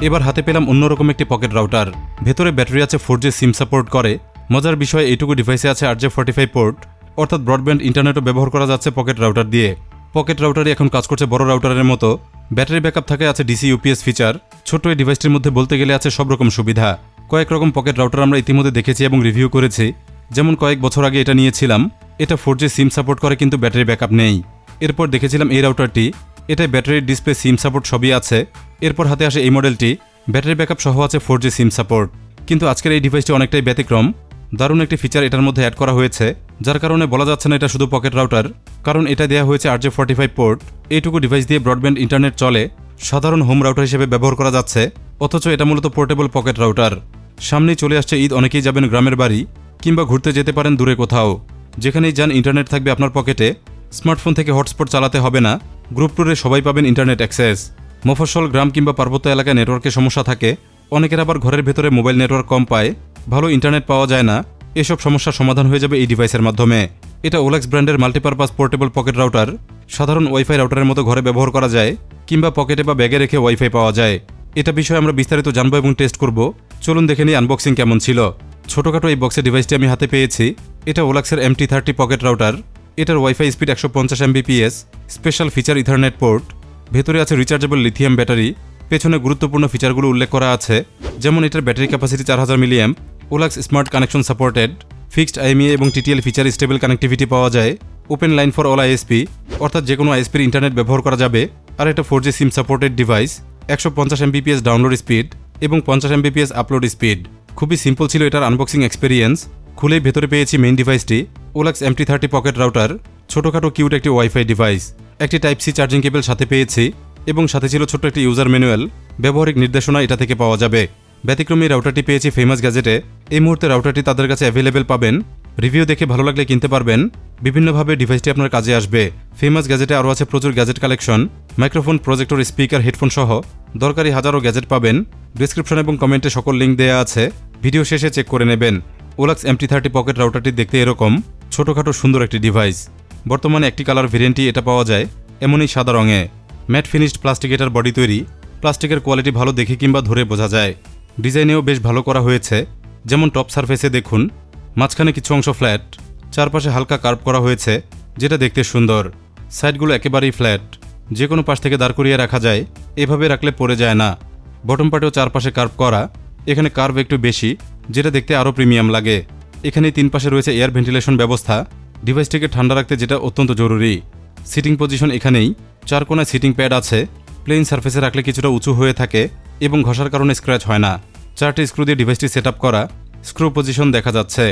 এবার হাতে পেলাম অন্যরকম একটি পকেট রাউটার। ভেতরে ব্যাটারি আছে, 4G সিম সাপোর্ট করে। মজার বিষয় এইটুকু ডিভাইসে আছে RJ45 পোর্ট, অর্থাৎ ব্রডব্যান্ড ইন্টারনেটও ব্যবহার করা যাচ্ছে পকেট রাউটার দিয়ে। পকেট রাউটারই এখন কাজ করছে বড় রাউটারের মতো। ব্যাটারি ব্যাকআপ থাকে, আছে DC UPS ফিচার। ছোট্ট এই ডিভাইসটির মধ্যে বলতে গেলে আছে সব রকম সুবিধা। কয়েক রকম পকেট রাউটার আমরা ইতিমধ্যে দেখেছি এবং রিভিউ করেছি। যেমন কয়েক বছর আগে এটা নিয়েছিলাম, এটা 4G সিম সাপোর্ট করে কিন্তু ব্যাটারি ব্যাকআপ নেই। এরপর দেখেছিলাম এই রাউটারটি, এটায় ব্যাটারি, ডিসপ্লে, সিম সাপোর্ট সবই আছে। এরপর হাতে আসে এই মডেলটি, ব্যাটারি ব্যাকআপ সহ আছে 4G সিম সাপোর্ট। কিন্তু আজকের এই ডিভাইসটি অনেকটাই ব্যতিক্রম। দারুণ একটি ফিচার এটার মধ্যে অ্যাড করা হয়েছে, যার কারণে বলা যাচ্ছে না এটা শুধু পকেট রাউটার, কারণ এটা দেওয়া হয়েছে RJ45 পোর্ট। এইটুকু ডিভাইস দিয়ে ব্রডব্যান্ড ইন্টারনেট চলে, সাধারণ হোম রাউটার হিসেবে ব্যবহার করা যাচ্ছে, অথচ এটা মূলত পোর্টেবল পকেট রাউটার। সামনেই চলে আসছে ঈদ, অনেকেই যাবেন গ্রামের বাড়ি কিংবা ঘুরতে যেতে পারেন দূরে কোথাও। যেখানেই যান ইন্টারনেট থাকবে আপনার পকেটে, স্মার্টফোন থেকে হটস্পট চালাতে হবে না। গ্রুপ ট্যুরে সবাই পাবেন ইন্টারনেট অ্যাক্সেস। মফস্বল গ্রাম কিংবা পার্বত্য এলাকায় নেটওয়ার্কের সমস্যা থাকে, অনেকের আবার ঘরের ভেতরে মোবাইল নেটওয়ার্ক কম পায়, ভালো ইন্টারনেট পাওয়া যায় না। এসব সমস্যার সমাধান হয়ে যাবে এই ডিভাইসের মাধ্যমে। এটা ওলাক্স ব্র্যান্ডের মাল্টিপারপাস পোর্টেবল পকেট রাউটার। সাধারণ ওয়াইফাই রাউটারের মতো ঘরে ব্যবহার করা যায়, কিংবা পকেটে বা ব্যাগে রেখে ওয়াইফাই পাওয়া যায়। এটা বিষয়ে আমরা বিস্তারিত জানবো এবং টেস্ট করব। চলুন দেখে নিই আনবক্সিং কেমন ছিল। ছোটখাটো এই বক্সের ডিভাইসটি আমি হাতে পেয়েছি। এটা ওলাক্সের MT30 পকেট রাউটার। এটার wifi speed 150 Mbps, special feature ethernet port. ভেতরে আছে রিচার্জেবল লিথিয়াম ব্যাটারি। পেছনে গুরুত্বপূর্ণ ফিচারগুলো উল্লেখ করা আছে, যেমন এটার ব্যাটারি ক্যাপাসিটি 4000 মিলিঅ্যাম্প, ওলাক্স smart connection supported, fixed IMEI এবং TTL ফিচার স্টেবল কানেক্টিভিটি পাওয়া যায়, open line for all ISP, অর্থাৎ যে কোনো ISPর ইন্টারনেট ব্যবহার করা যাবে। আর এটা 4G SIM supported device, 150 Mbps download speed এবং 50 Mbps আপলোড স্পিড। খুবই সিম্পল ছিল এটার আনবক্সিং এক্সপিরিয়েন্স। খুলেই ভেতরে পেয়েছি মেইন ডিভাইসটি, ওলাক্স MT30 পকেট রাউটার। ছোটখাটো কিউট একটি ওয়াইফাই ডিভাইস। একটি টাইপ সি চার্জিং কেবল সাথে পেয়েছি এবং সাথে ছিল ছোট্ট একটি ইউজার ম্যানুয়াল। ব্যবহারিক নির্দেশনা এটা থেকে পাওয়া যাবে। ব্যতিক্রমী রাউটারটি পেয়েছি ফেমাস গ্যাজেটে। এই মুহূর্তে রাউটারটি তাদের কাছে অ্যাভেলেবেল পাবেন। রিভিউ দেখে ভালো লাগলে কিনতে পারবেন। বিভিন্নভাবে ডিভাইসটি আপনার কাজে আসবে। ফেমাস গ্যাজেটে আরও আছে প্রচুর gadget collection, microphone, projector, speaker, headphone সহ দরকারি হাজারো গ্যাজেট পাবেন। ডিসক্রিপশন এবং কমেন্টে সকল লিঙ্ক দেওয়া আছে, ভিডিও শেষে চেক করে নেবেন। ওলাক্স MT30 পকেট রাউটারটি দেখতে এরকম, ছোটখাটো সুন্দর একটি ডিভাইস। বর্তমানে একটি কালার ভেরিয়েন্টই এটা পাওয়া যায়, এমনই সাদা রঙে। ম্যাট ফিনিশড প্লাস্টিক এটার বডি তৈরি। প্লাস্টিকের কোয়ালিটি ভালো দেখে কিংবা ধরে বোঝা যায়। ডিজাইনেও বেশ ভালো করা হয়েছে, যেমন টপ সারফেসে দেখুন, মাঝখানে কিছু অংশ ফ্ল্যাট, চারপাশে হালকা কার্ভ করা হয়েছে, যেটা দেখতে সুন্দর। সাইডগুলো একেবারেই ফ্ল্যাট, যে কোনো পাশ থেকে দাঁড় করিয়ে রাখা যায়, এভাবে রাখলে পড়ে যায় না। বটম পার্টেও চারপাশে কার্ভ করা, এখানে কার্ভ একটু বেশি, যেটা দেখতে আরও প্রিমিয়াম লাগে। এখানে তিন পাশে রয়েছে এয়ার ভেন্টিলেশন ব্যবস্থা, ডিভাইসটিকে ঠান্ডা রাখতে যেটা অত্যন্ত জরুরি। সিটিং পজিশন এখানেই, চার কোণায় সিটিং প্যাড আছে। প্লেন সারফেসে রাখলে কিছুটা উঁচু হয়ে থাকে এবং ঘষার কারণে স্ক্র্যাচ হয় না। চারটি স্ক্রু দিয়ে ডিভাইসটি সেট আপ করা, স্ক্রু পজিশন দেখা যাচ্ছে।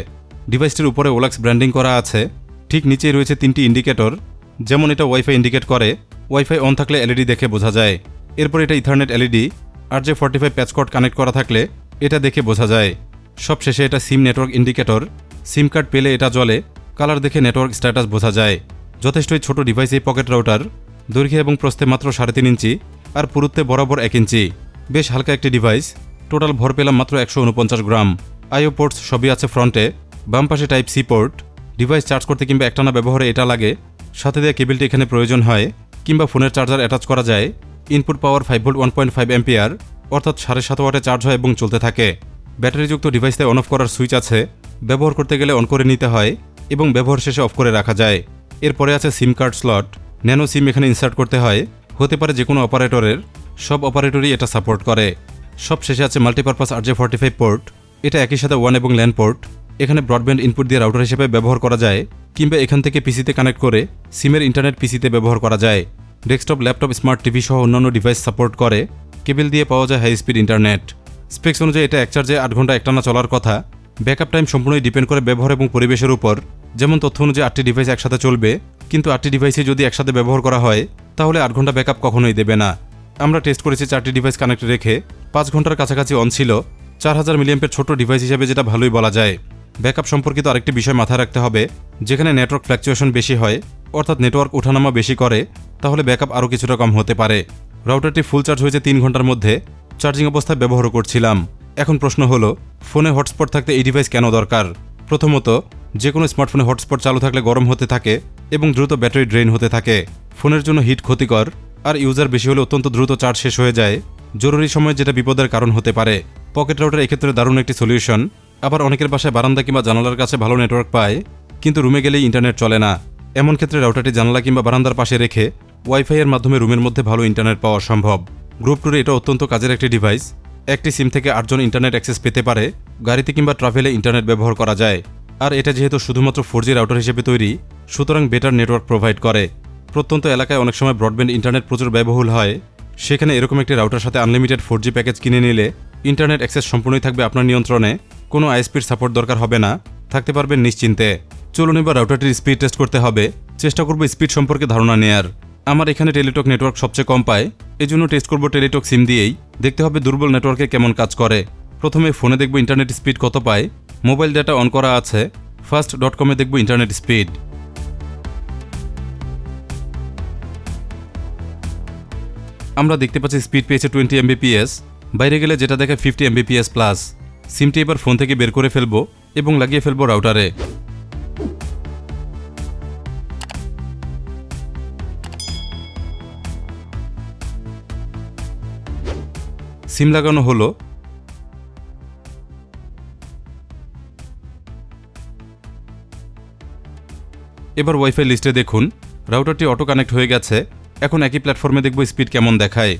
ডিভাইসটির উপরে ওলাক্স ব্র্যান্ডিং করা আছে। ঠিক নিচেই রয়েছে তিনটি ইন্ডিকেটর, যেমন এটা ওয়াইফাই ইন্ডিকেট করে, ওয়াইফাই অন থাকলে LED দেখে বোঝা যায়। এরপর এটা ইথারনেট LED, RJ45 প্যাচ কর্ড কানেক্ট করা থাকলে এটা দেখে বোঝা যায়। সব শেষে এটা সিম নেটওয়ার্ক ইন্ডিকেটর, সিম কার্ড পেলে এটা জ্বলে, কালার দেখে নেটওয়ার্ক স্ট্যাটাস বোঝা যায়। যথেষ্টই ছোট ডিভাইস এই পকেট রাউটার। দৈর্ঘ্যে এবং প্রস্থে মাত্র 3.5 ইঞ্চি আর পুরুত্বে বরাবর 1 ইঞ্চি। বেশ হালকা একটি ডিভাইস। টোটাল ভর পেলাম মাত্র 149 গ্রাম। IO পোর্টস সবই আছে ফ্রন্টে, বাম পাশে type C port. Device charge করতে কিংবা একটানা ব্যবহারে এটা লাগে। সাথে দেওয়া কেবিলটি এখানে প্রয়োজন হয়, কিংবা ফোনের চার্জার অ্যাটাচ করা যায়। ইনপুট পাওয়ার 5 ভোল্ট 1.5 অ্যাম্পিয়ার, অর্থাৎ 7.5 ওয়াটে চার্জ হয় এবং চলতে থাকে। ব্যাটারিযুক্ত ডিভাইসে অন অফ করার সুইচ আছে, ব্যবহার করতে গেলে অন করে নিতে হয় এবং ব্যবহার শেষে অফ করে রাখা যায়। এরপরে আছে সিম কার্ড স্লট, ন্যানো সিম এখানে ইনসার্ট করতে হয়, হতে পারে যে কোনো অপারেটরের, সব অপারেটরই এটা সাপোর্ট করে। সব শেষে আছে মাল্টিপারপাস RJ45 পোর্ট, এটা একই সাথে ওয়ান এবং ল্যান পোর্ট। এখানে ব্রডব্যান্ড ইনপুট দিয়ে রাউটার হিসেবে ব্যবহার করা যায়, কিংবা এখান থেকে পিসিতে কানেক্ট করে সিমের ইন্টারনেট পিসিতে ব্যবহার করা যায়। ডেস্কটপ, ল্যাপটপ, স্মার্ট টিভি সহ অন্যান্য ডিভাইস সাপোর্ট করে। কেবল দিয়ে পাওয়া যায় হাই স্পিড ইন্টারনেট। স্পেক্স অনুযায়ী এটা এক চার্জে 8 ঘন্টা একটানা চলার কথা। ব্যাকআপ টাইম সম্পূর্ণই ডিপেন্ড করে ব্যবহার এবং পরিবেশের উপর। যেমন তথ্য অনুযায়ী 8টি ডিভাইস একসাথে চলবে, কিন্তু 8টি ডিভাইসে যদি একসাথে ব্যবহার করা হয় তাহলে 8 ঘন্টা ব্যাকআপ কখনোই দেবে না। আমরা টেস্ট করেছি 4টি ডিভাইস কানেক্ট রেখে, 5 ঘন্টার কাছাকাছি অন ছিল। 4000 মিলিঅ্যাম্পের ছোট ডিভাইস হিসেবে যেটা ভালোই বলা যায়। ব্যাকআপ সম্পর্কিত আরেকটি বিষয় মাথায় রাখতে হবে, যেখানে নেটওয়ার্ক ফ্ল্যাকচুয়েশন বেশি হয়, অর্থাৎ নেটওয়ার্ক ওঠানামা বেশি করে, তাহলে ব্যাকআপ আরও কিছুটা কম হতে পারে। রাউটারটি ফুল চার্জ হয়েছে 3 ঘন্টার মধ্যে। চার্জিং অবস্থায় ব্যবহারও করছিলাম। এখন প্রশ্ন হলো, ফোনে হটস্পট থাকতে এই ডিভাইস কেন দরকার? প্রথমত, যে কোনো স্মার্টফোনে হটস্পট চালু থাকলে গরম হতে থাকে এবং দ্রুত ব্যাটারি ড্রেন হতে থাকে। ফোনের জন্য হিট ক্ষতিকর, আর ইউজার বেশি হলে অত্যন্ত দ্রুত চার্জ শেষ হয়ে যায়। জরুরি সময়ে যেটা বিপদের কারণ হতে পারে। পকেট রাউটার এক্ষেত্রে দারুণ একটি সলিউশন। আবার অনেকের বাসায় বারান্দা কিংবা জানালার কাছে ভালো নেটওয়ার্ক পায়, কিন্তু রুমে গেলেই ইন্টারনেট চলে না। এমন ক্ষেত্রে রাউটারটি জানালা কিংবা বারান্দার পাশে রেখে ওয়াইফাই এর মাধ্যমে রুমের মধ্যে ভালো ইন্টারনেট পাওয়া সম্ভব। গ্রুপ ট্যুরে এটা অত্যন্ত কাজের একটি ডিভাইস। একটি সিম থেকে 8 জন ইন্টারনেট অ্যাক্সেস পেতে পারে। গাড়িতে কিংবা ট্রাভেলে ইন্টারনেট ব্যবহার করা যায়। আর এটা যেহেতু শুধুমাত্র 4G রাউটার হিসেবে তৈরি, সুতরাং বেটার নেটওয়ার্ক প্রোভাইড করে। প্রত্যন্ত এলাকায় অনেক সময় ব্রডব্যান্ড ইন্টারনেট প্রচুর ব্যয়বহুল হয়। সেখানে এরকম একটি রাউটার সাথে আনলিমিটেড 4G প্যাকেজ কিনে নিলে ইন্টারনেট অ্যাক্সেস সম্পূর্ণই থাকবে আপনার নিয়ন্ত্রণে। কোনো আইএসপির সাপোর্ট দরকার হবে না, থাকতে পারবেন নিশ্চিন্তে। চলুন এবার রাউটারটির স্পিড টেস্ট করতে হবে। চেষ্টা করব স্পিড সম্পর্কে ধারণা নেয়ার। আমার এখানে টেলিটক নেটওয়ার্ক সবচেয়ে কম পায়, এজন্য টেস্ট করব টেলিটক সিম দিয়েই। দেখতে হবে দুর্বল নেটওয়ার্কে কেমন কাজ করে। প্রথমে ফোনে দেখব ইন্টারনেট স্পিড কত পায়। মোবাইল ডাটা অন করা আছে। ফাস্ট.com-এ দেখব ইন্টারনেট স্পিড। আমরা দেখতে পাচ্ছি স্পিড পেয়েছে 20 Mbps। বাইরে গেলে যেটা দেখে 50 Mbps প্লাস। সিমটি এবার ফোন থেকে বের করে ফেলবো এবং লাগিয়ে ফেলবো রাউটারে। সিম লাগানো হলো। এবার ওয়াইফাই লিস্টে দেখুন রাউটারটি অটো কানেক্ট হয়ে গেছে। এখন একই প্ল্যাটফর্মে দেখব স্পিড কেমন দেখায়।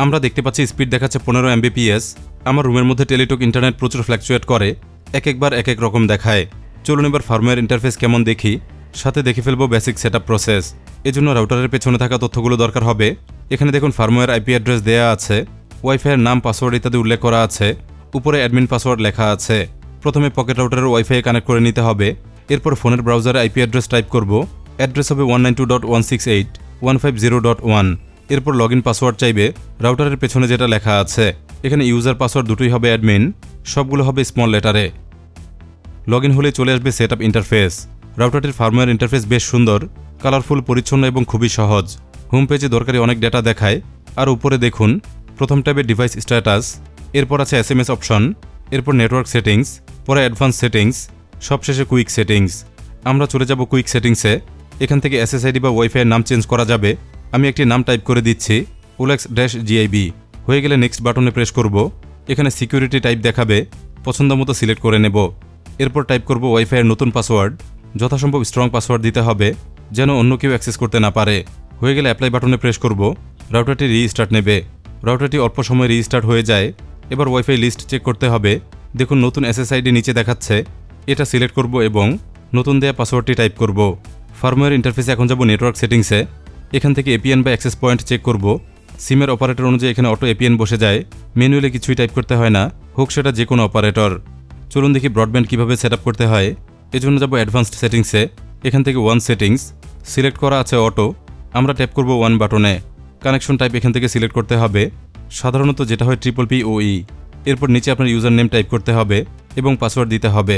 আমরা দেখতে পাচ্ছি স্পিড দেখাচ্ছে 15 Mbps। আমার রুমের মধ্যে টেলিটক ইন্টারনেট প্রচুর ফ্ল্যাকচুয়েট করে, এক একবার এক এক রকম দেখায়। চলুন এবার ফার্মওয়্যার ইন্টারফেস কেমন দেখি, সাথে দেখে ফেলবো বেসিক সেটআপ প্রসেস। এজন্য রাউটারের পেছনে থাকা তথ্যগুলো দরকার হবে। এখানে দেখুন ফার্মওয়্যার আইপি অ্যাড্রেস দেয়া আছে, ওয়াইফাইয়ের নাম, পাসওয়ার্ড ইত্যাদি উল্লেখ করা আছে। উপরে অ্যাডমিন পাসওয়ার্ড লেখা আছে। প্রথমে পকেট রাউটারের ওয়াইফাই কানেক্ট করে নিতে হবে। এরপর ফোনের ব্রাউজারে আইপি অ্যাড্রেস টাইপ করব। অ্যাড্রেস হবে 192.168.150.1। এরপর লগইন পাসওয়ার্ড চাইবে, রাউটারের পেছনে যেটা লেখা আছে। এখানে ইউজার পাসওয়ার্ড দুটোই হবে অ্যাডমিন, সবগুলো হবে স্মল লেটারে। লগইন হলে চলে আসবে সেটআপ ইন্টারফেস। রাউটারটির ফার্মওয়্যার ইন্টারফেস বেশ সুন্দর, কালারফুল, পরিচ্ছন্ন এবং খুবই সহজ। হোম পেজে দরকারি অনেক ডেটা দেখায়। আর উপরে দেখুন প্রথম ট্যাবে ডিভাইস স্ট্যাটাস, এরপর আছে SMS অপশন, এরপর নেটওয়ার্ক সেটিংস, পরে অ্যাডভান্স সেটিংস, সবশেষে কুইক সেটিংস। আমরা চলে যাব কুইক সেটিংসে। এখান থেকে SSID বা ওয়াইফাইয়ের নাম চেঞ্জ করা যাবে। আমি একটি নাম টাইপ করে দিচ্ছি, OLX-GIB। হয়ে গেলে নেক্সট বাটনে প্রেস করব। এখানে সিকিউরিটি টাইপ দেখাবে, পছন্দ মতো সিলেক্ট করে নেব। এরপর টাইপ করব ওয়াইফাইয়ের নতুন পাসওয়ার্ড। যথাসম্ভব স্ট্রং পাসওয়ার্ড দিতে হবে, যেন অন্য কেউ অ্যাক্সেস করতে না পারে। হয়ে গেলে অ্যাপ্লাই বাটনে প্রেস করব। রাউটারটি রিস্টার্ট নেবে। রাউটারটি অল্প সময় রিস্টার্ট হয়ে যায়। এবার ওয়াইফাই লিস্ট চেক করতে হবে। দেখুন নতুন SSID নিচে দেখাচ্ছে, এটা সিলেক্ট করব এবং নতুন দেয়া পাসওয়ার্ডটি টাইপ করব। ফার্মওয়্যার ইন্টারফেসে এখন যাব নেটওয়ার্ক সেটিংসে। এখান থেকে APN বা অ্যাক্সেস পয়েন্ট চেক করব। সিমের অপারেটর অনুযায়ী এখানে অটো APN বসে যায়, ম্যানুয়ালি কিছুই টাইপ করতে হয় না, হোক সেটা যে কোনো অপারেটর। চলুন দেখি ব্রডব্যান্ড কীভাবে সেট আপ করতে হয়। এজন্য যাব অ্যাডভান্সড সেটিংসে। এখান থেকে ওয়ান সেটিংস সিলেক্ট করা আছে অটো, আমরা ট্যাপ করব ওয়ান বাটনে। কানেকশন টাইপ এখান থেকে সিলেক্ট করতে হবে, সাধারণত যেটা হয় PPPoE। এরপর নিচে আপনার ইউজার নেম টাইপ করতে হবে এবং পাসওয়ার্ড দিতে হবে।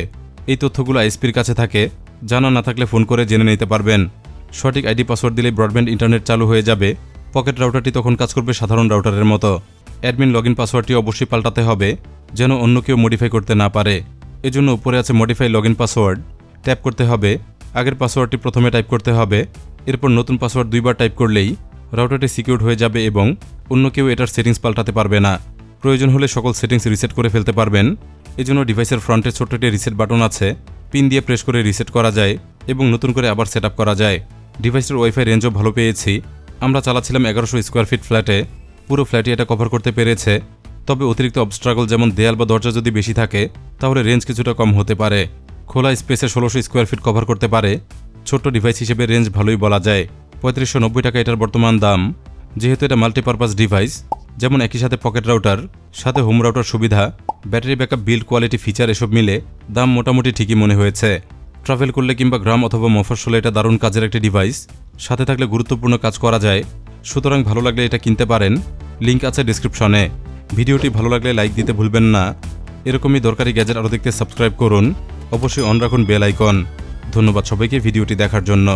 এই তথ্যগুলো আইএসপির কাছে থাকে, জানা না থাকলে ফোন করে জেনে নিতে পারবেন। সঠিক আইডি পাসওয়ার্ড দিলে ব্রডব্যান্ড ইন্টারনেট চালু হয়ে যাবে। পকেট রাউটারটি তখন কাজ করবে সাধারণ রাউটারের মতো। অ্যাডমিন লগইন পাসওয়ার্ডটি অবশ্যই পাল্টাতে হবে, যেন অন্য কেউ মডিফাই করতে না পারে। এজন্য উপরে আছে মডিফাই লগইন পাসওয়ার্ড, ট্যাপ করতে হবে। আগের পাসওয়ার্ডটি প্রথমে টাইপ করতে হবে, এরপর নতুন পাসওয়ার্ড দুইবার টাইপ করলেই রাউটারটি সিকিউরড হয়ে যাবে এবং অন্য কেউ এটার সেটিংস পাল্টাতে পারবে না। প্রয়োজন হলে সকল সেটিংস রিসেট করে ফেলতে পারবেন। এজন্য ডিভাইসের ফ্রন্টে ছোট্ট একটি রিসেট বাটন আছে, পিন দিয়ে প্রেস করে রিসেট করা যায় এবং নতুন করে আবার সেট আপ করা যায়। ডিভাইসের ওয়াইফাই রেঞ্জও ভালো পেয়েছি। আমরা চালাচ্ছিলাম 1100 স্কোয়ার ফিট ফ্ল্যাটে। পুরো ফ্ল্যাটই এটা কভার করতে পেরেছে। তবে অতিরিক্ত অবস্ট্রাগল যেমন দেয়াল বা দরজা যদি বেশি থাকে তাহলে রেঞ্জ কিছুটা কম হতে পারে। খোলা স্পেসে 1600 স্কোয়ার ফিট কভার করতে পারে। ছোট্ট ডিভাইস হিসেবে রেঞ্জ ভালোই বলা যায়। 3590 টাকা এটার বর্তমান দাম। যেহেতু এটা মাল্টিপারপাস ডিভাইস, যেমন একই সাথে পকেট রাউটার, সাথে হোম রাউটার সুবিধা, battery backup, build quality, feature এসব মিলে দাম মোটামুটি ঠিকই মনে হয়েছে। ট্রাভেল করলে কিংবা গ্রাম অথবা মফস্বলে এটা দারুণ কাজের একটি ডিভাইস। সাথে থাকলে গুরুত্বপূর্ণ কাজ করা যায়। সুতরাং ভালো লাগলে এটা কিনতে পারেন, লিঙ্ক আছে ডিসক্রিপশনে। ভিডিওটি ভালো লাগলে লাইক দিতে ভুলবেন না। এরকমই দরকারি গ্যাজেট আরও দেখতে সাবস্ক্রাইব করুন। অবশ্যই অন রাখুন বেল আইকন। ধন্যবাদ সবাইকে ভিডিওটি দেখার জন্য।